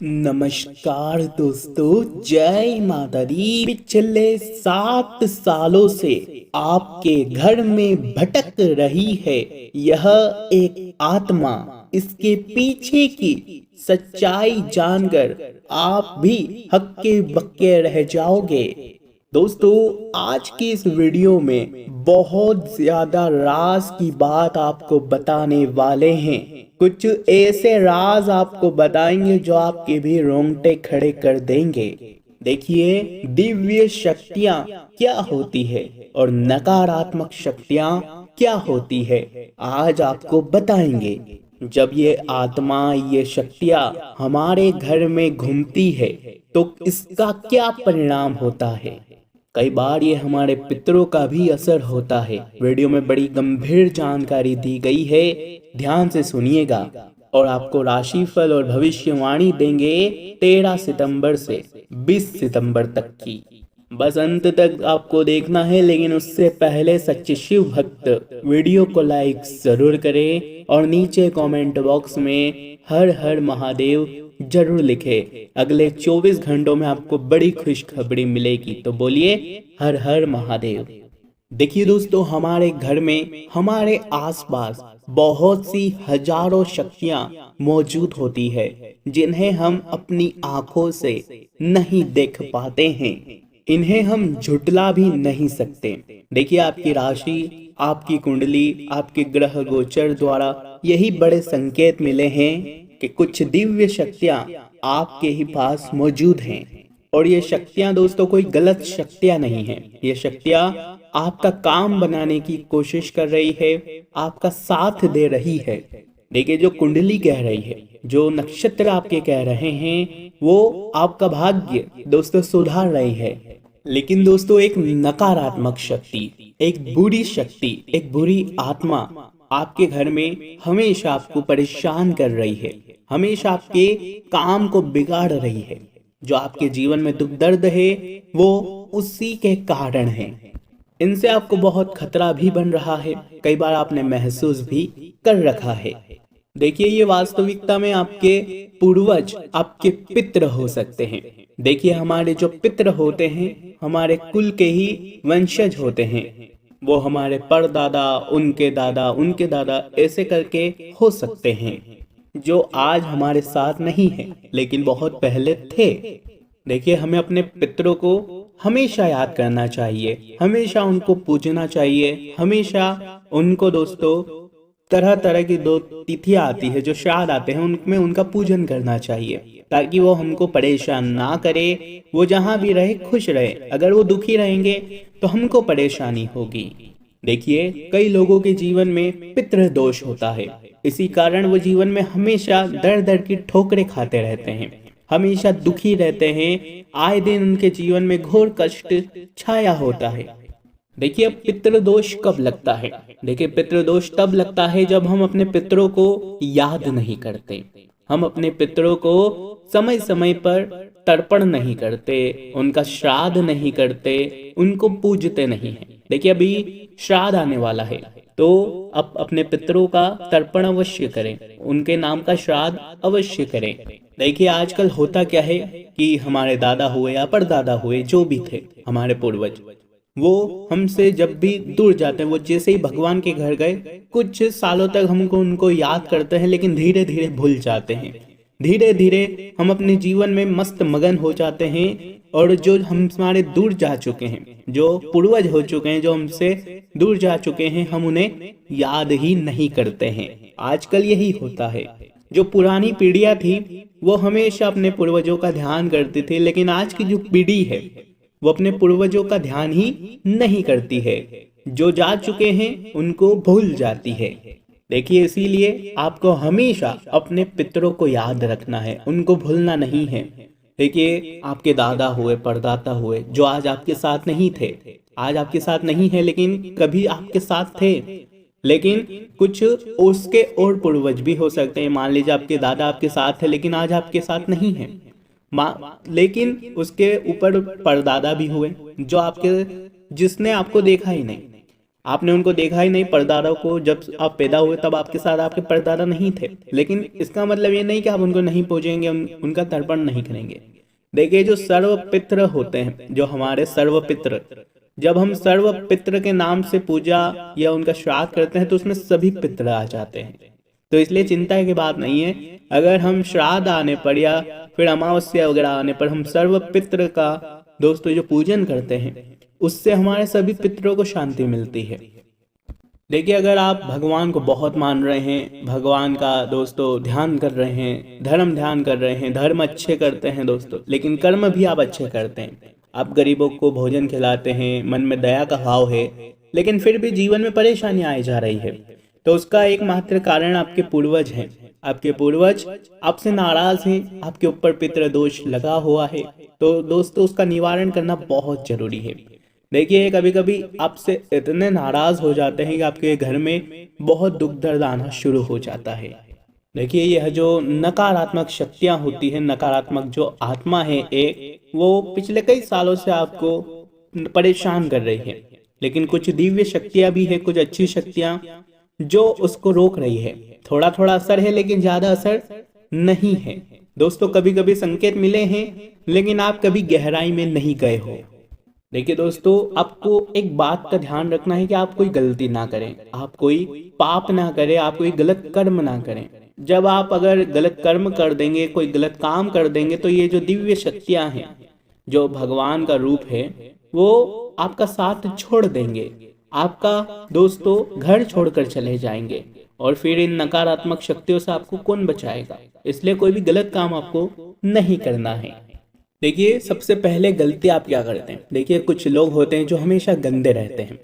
नमस्कार दोस्तों, जय माता दी। पिछले 7 सालों से आपके घर में भटक रही है यह एक आत्मा। इसके पीछे की सच्चाई जानकर आप भी हक्के बक्के रह जाओगे। दोस्तों, आज की इस वीडियो में बहुत ज्यादा राज की बात आपको बताने वाले हैं। कुछ ऐसे राज आपको बताएंगे जो आपके भी रोंगटे खड़े कर देंगे। देखिए, दिव्य शक्तियां क्या होती है और नकारात्मक शक्तियां क्या होती है, आज आपको बताएंगे। जब ये आत्मा, ये शक्तियां हमारे घर में घूमती है तो इसका क्या परिणाम होता है। कई बार ये हमारे पितरों का भी असर होता है। वीडियो में बड़ी गंभीर जानकारी दी गई है, ध्यान से सुनिएगा। और आपको राशिफल और भविष्यवाणी देंगे 13 सितंबर से 20 सितंबर तक की। बस अंत तक आपको देखना है, लेकिन उससे पहले सच्चे शिव भक्त वीडियो को लाइक जरूर करें और नीचे कमेंट बॉक्स में हर हर महादेव जरूर लिखे। अगले 24 घंटों में आपको बड़ी खुशखबरी मिलेगी, तो बोलिए हर हर महादेव। देखिए दोस्तों, हमारे घर में, हमारे आसपास बहुत सी हजारों शक्तियां मौजूद होती है जिन्हें हम अपनी आंखों से नहीं देख पाते हैं। इन्हें हम झुटला भी नहीं सकते। देखिए, आपकी राशि, आपकी कुंडली, आपके ग्रह गोचर द्वारा यही बड़े संकेत मिले हैं कि कुछ दिव्य शक्तियां आपके ही पास मौजूद हैं। और ये शक्तियां दोस्तों कोई गलत शक्तियां नहीं हैं। ये शक्तियां आपका काम बनाने की कोशिश कर रही है, आपका साथ दे रही है। देखिए, जो कुंडली कह रही है, जो नक्षत्र आपके कह रहे हैं, वो आपका भाग्य दोस्तों सुधार रही है। लेकिन दोस्तों, एक नकारात्मक शक्ति, एक बुरी शक्ति, एक बुरी आत्मा आपके घर में हमेशा आपको परेशान कर रही है, हमेशा आपके काम को बिगाड़ रही है। जो आपके जीवन में दुख दर्द है वो उसी के कारण है। इनसे आपको बहुत खतरा भी बन रहा है, कई बार आपने महसूस भी कर रखा है। देखिए, ये वास्तविकता में आपके पूर्वज, आपके पितृ हो सकते हैं। देखिए, हमारे जो पितृ होते हैं हमारे कुल के ही वंशज होते हैं। वो हमारे परदादा, उनके दादा ऐसे करके हो सकते हैं, जो आज हमारे साथ नहीं है लेकिन बहुत पहले थे। देखिए, हमें अपने पितरों को हमेशा याद करना चाहिए, हमेशा उनको पूजना चाहिए, हमेशा उनको दोस्तों तरह तरह की दो तिथियां आती है, जो श्राद्ध आते हैं, उनमें उनका पूजन करना चाहिए ताकि वो हमको परेशान ना करे। वो जहां भी रहे खुश रहे। अगर वो दुखी रहेंगे तो हमको परेशानी होगी। देखिए, कई लोगों के जीवन में पितृ दोष होता है। इसी कारण वो जीवन में हमेशा दर दर की ठोकरें खाते रहते हैं, हमेशा दुखी रहते हैं। आए दिन उनके जीवन में घोर कष्ट छाया होता है। देखिए, अब पितृदोष कब लगता है? देखिए, पितृदोष तब लगता है जब हम अपने पितरों को याद नहीं करते, हम अपने पितरों को समय समय पर तर्पण नहीं करते, उनका श्राद्ध नहीं करते, उनको पूजते नहीं हैं। देखिए, अभी श्राद्ध आने वाला है तो आप अपने पितरों का तर्पण अवश्य करें, उनके नाम का श्राद्ध अवश्य करें। देखिए, आजकल होता क्या है कि हमारे दादा हुए या परदादा हुए, जो भी थे हमारे पूर्वज, वो हमसे जब भी दूर जाते हैं, वो जैसे ही भगवान के घर गए कुछ सालों तक हमको उनको याद करते हैं, लेकिन धीरे धीरे भूल जाते हैं। धीरे धीरे हम अपने जीवन में मस्त मगन हो जाते हैं। और जो हम हमारे दूर जा चुके हैं, जो पूर्वज हो चुके हैं, जो हमसे दूर जा चुके हैं, हम उन्हें याद ही नहीं करते हैं। आजकल यही होता है। जो पुरानी पीढ़ियां थी वो हमेशा अपने पूर्वजों का ध्यान करती थी, लेकिन आज की जो पीढ़ी है वो अपने पूर्वजों का ध्यान ही नहीं करती है। जो जा चुके हैं उनको भूल जाती है। देखिए, इसीलिए आपको हमेशा अपने पितरों को याद रखना है, उनको भूलना नहीं है। देखिए, आपके दादा हुए, परदादा हुए, जो आज आपके साथ नहीं थे, आज आपके साथ नहीं है, लेकिन कभी आपके साथ थे। लेकिन कुछ उसके और पूर्वज भी हो सकते हैं। मान लीजिए आपके दादा आपके साथ है लेकिन आज आपके साथ नहीं है, लेकिन उसके ऊपर परदादा भी हुए जो आपके, जिसने आपको देखा ही नहीं। आपने उनको देखा ही नहीं, परदादा को। जब आप पैदा हुए तब आपके साथ आपके परदादा नहीं थे, लेकिन इसका मतलब ये नहीं कि आप उनको नहीं पूजेंगे, उनका तर्पण नहीं करेंगे। देखिए, जो सर्व पितृ होते हैं, जो हमारे सर्व पितृ, जब हम सर्व पितृ के नाम से पूजा या उनका श्राद्ध करते हैं तो उसमें सभी पितृ आ जाते हैं। तो इसलिए चिंता की बात नहीं है। अगर हम श्राद्ध आने पर या फिर अमावस्या वगैरह आने पर हम सर्व पितृ का दोस्तों जो पूजन करते हैं, उससे हमारे सभी पितरों को शांति मिलती है। देखिए, अगर आप भगवान को बहुत मान रहे हैं, भगवान का दोस्तों ध्यान कर रहे हैं, धर्म ध्यान कर रहे हैं, धर्म अच्छे करते हैं दोस्तों, लेकिन कर्म भी आप अच्छे करते हैं, आप गरीबों को भोजन खिलाते हैं, मन में दया का भाव है, लेकिन फिर भी जीवन में परेशानियां आई जा रही है, तो उसका एकमात्र कारण आपके पूर्वज हैं। आपके पूर्वज आपसे नाराज हैं, आपके ऊपर पितृ दोष लगा हुआ है, तो दोस्तों उसका निवारण करना बहुत जरूरी है। देखिए, कभी कभी आपसे इतने नाराज हो जाते हैं कि आपके घर में बहुत दुख दर्द आना शुरू हो जाता है। देखिए, यह जो नकारात्मक शक्तियां होती हैं, नकारात्मक जो आत्मा है एक, वो पिछले कई सालों से आपको परेशान कर रही है, लेकिन कुछ दिव्य शक्तियां भी है, कुछ अच्छी शक्तियां जो उसको रोक रही है। थोड़ा थोड़ा असर है, लेकिन ज्यादा असर नहीं है दोस्तों। कभी कभी संकेत मिले हैं, लेकिन आप कभी गहराई में नहीं गए हो। देखिए दोस्तों, आपको एक बात का ध्यान रखना है कि आप कोई गलती ना करें, आप कोई पाप ना करें, आप कोई गलत कर्म ना करें। जब आप अगर गलत कर्म कर देंगे, कोई गलत काम कर देंगे, तो ये जो दिव्य शक्तियां हैं, जो भगवान का रूप है, वो आपका साथ छोड़ देंगे, आपका दोस्तों घर छोड़कर चले जाएंगे, और फिर इन नकारात्मक शक्तियों से आपको कौन बचाएगा। इसलिए कोई भी गलत काम आपको नहीं करना है। देखिए, सबसे पहले गलती आप क्या करते हैं। देखिए, कुछ लोग होते हैं जो हमेशा गंदे रहते हैं,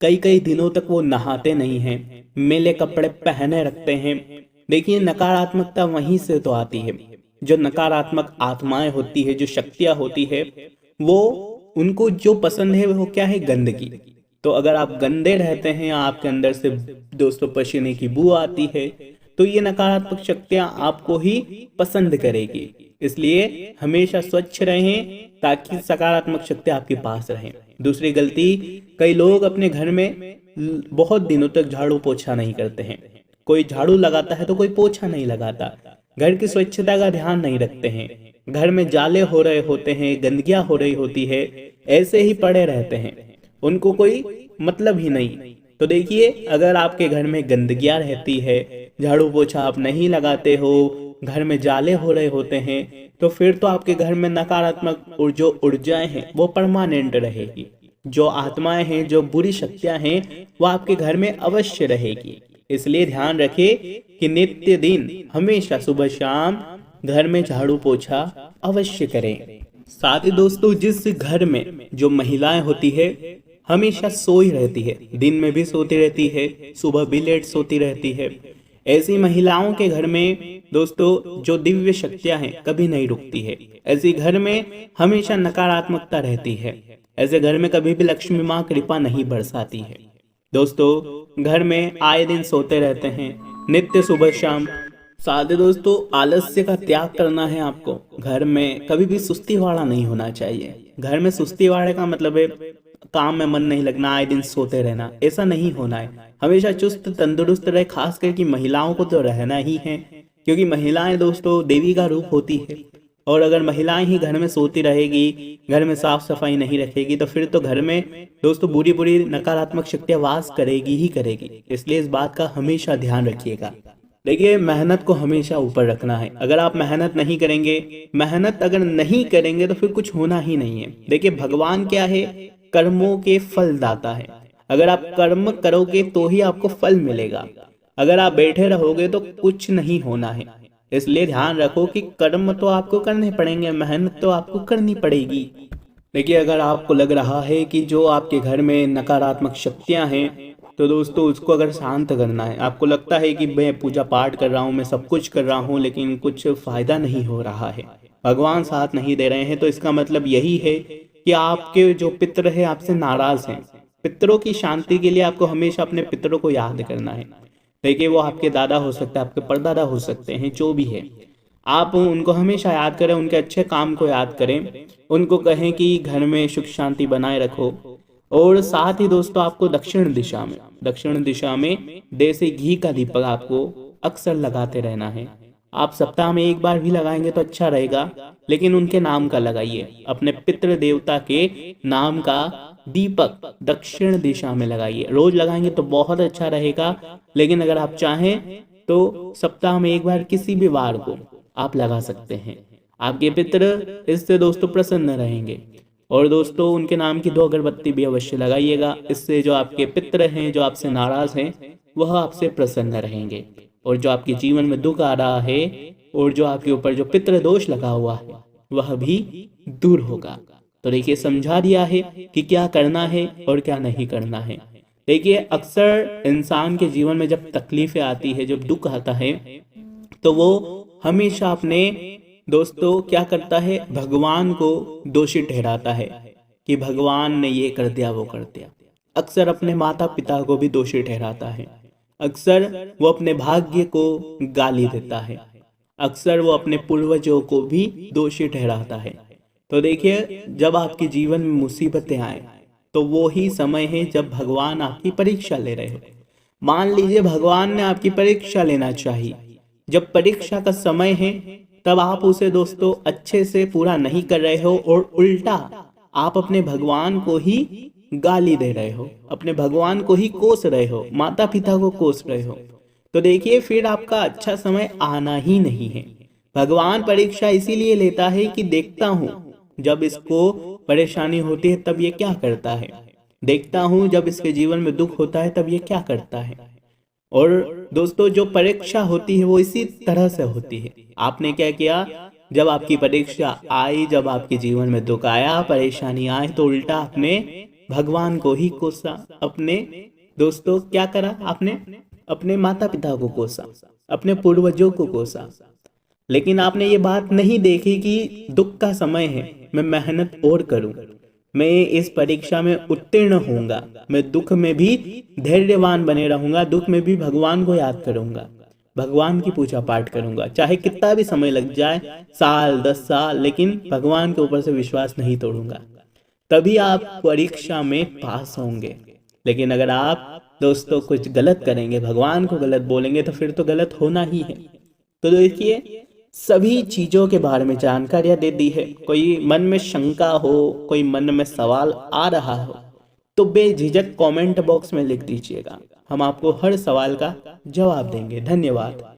कई कई दिनों तक वो नहाते नहीं हैं, मैले कपड़े पहने रखते हैं। देखिए, नकारात्मकता वहीं से तो आती है। जो नकारात्मक आत्माएं होती है, जो शक्तियां होती है, वो उनको जो पसंद है वो क्या है, गंदगी। तो अगर आप गंदे रहते हैं, आपके अंदर से दोस्तों पसीने की बू आती है, तो ये नकारात्मक शक्तियां आपको ही पसंद करेगी। इसलिए हमेशा स्वच्छ रहें ताकि सकारात्मक शक्ति आपके पास रहें। दूसरी गलती, कई लोग अपने घर में बहुत दिनों तक झाड़ू पोछा नहीं करते हैं। कोई झाड़ू लगाता है तो कोई पोछा नहीं लगाता, घर की स्वच्छता का ध्यान नहीं रखते हैं, घर में जाले हो रहे होते हैं, गंदगियां हो रही होती है, ऐसे ही पड़े रहते हैं, उनको कोई मतलब ही नहीं। तो देखिए, अगर आपके घर में गंदगियां रहती है, झाड़ू पोछा आप नहीं लगाते हो, घर में जाले हो रहे होते हैं, तो फिर तो आपके घर में नकारात्मक और जो ऊर्जाएं हैं वो परमानेंट रहेगी। जो आत्माएं हैं, जो बुरी शक्तियां हैं, वो आपके घर में अवश्य रहेगी। इसलिए ध्यान रखें कि नित्य दिन हमेशा सुबह शाम घर में झाड़ू पोछा अवश्य करें। साथ ही दोस्तों, जिस घर में जो महिलाएं होती है हमेशा सोई रहती है, दिन में भी सोती रहती है, सुबह भी लेट सोती रहती है, ऐसी महिलाओं के घर में दोस्तों जो दिव्य शक्तियां हैं कभी नहीं रुकती है। ऐसे घर में हमेशा नकारात्मकता रहती है। ऐसे घर में कभी भी लक्ष्मी माँ कृपा नहीं बरसाती है। दोस्तों, घर में आए दिन सोते रहते हैं, नित्य सुबह शाम। साथ ही दोस्तों, आलस्य का त्याग करना है आपको। घर में कभी भी सुस्ती वाला नहीं होना चाहिए। घर में सुस्ती वाले का मतलब है काम में मन नहीं लगना, आए दिन सोते रहना, ऐसा नहीं होना है। हमेशा चुस्त तंदुरुस्त रहे, खास करके महिलाओं को तो रहना ही है, क्योंकि महिलाएं दोस्तों देवी का रूप होती है। और अगर महिलाएं ही घर में सोती रहेगी, घर में साफ सफाई नहीं रखेगी, तो फिर तो घर में दोस्तों बुरी बुरी नकारात्मक शक्तियां वास करेगी ही करेगी। इसलिए इस बात का हमेशा ध्यान रखिएगा। देखिए, मेहनत को हमेशा ऊपर रखना है। अगर आप मेहनत नहीं करेंगे, मेहनत अगर नहीं करेंगे तो फिर कुछ होना ही नहीं है। देखिए, भगवान क्या है, कर्मों के फल दाता है। अगर आप कर्म करोगे तो ही आपको फल मिलेगा, अगर आप बैठे रहोगे तो कुछ नहीं होना है। इसलिए ध्यान रखो कि कर्म तो आपको करने पड़ेंगे, मेहनत तो आपको करनी पड़ेगी। देखिए, अगर आपको लग रहा है कि जो आपके घर में नकारात्मक शक्तियां हैं, तो दोस्तों उसको अगर शांत करना है, आपको लगता है कि मैं पूजा पाठ कर रहा हूँ, मैं सब कुछ कर रहा हूँ, लेकिन कुछ फायदा नहीं हो रहा है, भगवान साथ नहीं दे रहे हैं, तो इसका मतलब यही है कि आपके जो पितृ है आपसे नाराज हैं। पितरों की शांति के लिए आपको हमेशा अपने पितरों को याद करना है। देखिए, वो आपके दादा हो सकते हैं, आपके परदादा हो सकते हैं, जो भी है, आप उनको हमेशा याद करें, उनके अच्छे काम को याद करें, उनको कहें कि घर में सुख शांति बनाए रखो। और साथ ही दोस्तों आपको दक्षिण दिशा में देसी घी का दीपक आपको अक्सर लगाते रहना है। आप सप्ताह में एक बार भी लगाएंगे तो अच्छा रहेगा, लेकिन उनके नाम का लगाइए, अपने पितृ देवता के नाम का दीपक दक्षिण दिशा में लगाइए। रोज लगाएंगे तो बहुत अच्छा रहेगा, लेकिन अगर आप चाहें तो सप्ताह में एक बार किसी भी वार को आप लगा सकते हैं। आपके पितृ इससे दोस्तों प्रसन्न रहेंगे। और दोस्तों उनके नाम की 2 अगरबत्ती भी अवश्य लगाइएगा, इससे जो आपके पितृ हैं, जो आपसे नाराज हैं, वह आपसे प्रसन्न रहेंगे। और जो आपके जीवन में दुख आ रहा है और जो आपके ऊपर जो पितृ दोष लगा हुआ है वह भी दूर होगा। तो देखिए समझा दिया है कि क्या करना है और क्या नहीं करना है। देखिए अक्सर इंसान के जीवन में जब तकलीफें आती है, जब दुख आता है, तो वो हमेशा अपने दोस्तों क्या करता है, भगवान को दोषी ठहराता है कि भगवान ने ये कर दिया वो कर दिया। अक्सर अपने माता पिता को भी दोषी ठहराता है। अक्सर वो अपने भाग्य को गाली देता है। अक्सर वो अपने पूर्वजों को भी दोषी ठहराता है। तो देखिए जब आपके जीवन में मुसीबतें आए तो वो ही समय है जब भगवान आपकी परीक्षा ले रहे हो। मान लीजिए भगवान ने आपकी परीक्षा लेना चाहिए, जब परीक्षा का समय है तब आप उसे दोस्तों अच्छे से पूरा नहीं कर रहे हो और उल्टा आप अपने भगवान को ही गाली दे रहे हो, अपने भगवान को ही कोस रहे हो, माता पिता को कोस रहे हो, तो देखिए फिर आपका अच्छा समय आना ही नहीं है। भगवान परीक्षा इसीलिए लेता है कि देखता हूँ जब इसको परेशानी होती है तब ये क्या करता है, देखता हूँ जब इसके जीवन में दुख होता है तब ये क्या करता है। और दोस्तों जो परीक्षा होती है वो इसी तरह से होती है। आपने क्या किया, जब आपकी परीक्षा आई, जब आपके जीवन में दुख आया, परेशानी आए, तो उल्टा आपने भगवान को ही कोसा। अपने दोस्तों क्या करा आपने, अपने माता पिता को कोसा, अपने पूर्वजों को कोसा। लेकिन आपने ये बात नहीं देखी कि दुख का समय है, मैं मेहनत और करूं, मैं इस परीक्षा में उत्तीर्ण होऊंगा, मैं दुख में भी धैर्यवान बने रहूंगा, दुख में भी भगवान को याद करूंगा, भगवान की पूजा पाठ करूंगा, चाहे कितना भी समय लग जाए, साल 10 साल, लेकिन भगवान के ऊपर से विश्वास नहीं तोड़ूंगा। तभी आप परीक्षा में पास होंगे। लेकिन अगर आप दोस्तों कुछ गलत करेंगे, भगवान को गलत बोलेंगे, तो फिर तो गलत होना ही है। तो देखिए सभी चीजों के बारे में जानकारियां दे दी है। कोई मन में शंका हो, कोई मन में सवाल आ रहा हो, तो बेझिझक कमेंट बॉक्स में लिख दीजिएगा, हम आपको हर सवाल का जवाब देंगे। धन्यवाद।